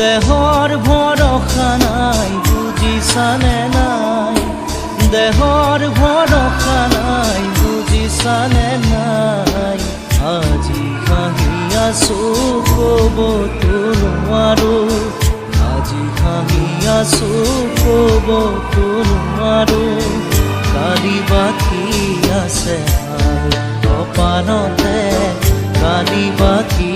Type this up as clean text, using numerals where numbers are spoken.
দেহৰ ভৰসা নাই বুজিছানে নাই, দেহৰ ভৰসা নাই বুজিছানে নাই। আজি হাঁহি আছো ক'বতো নোৱাৰো, আজি হাঁহি আছো ক'বতো নোৱাৰো। কালি বাকী আছে কপালতে, কালি বাকী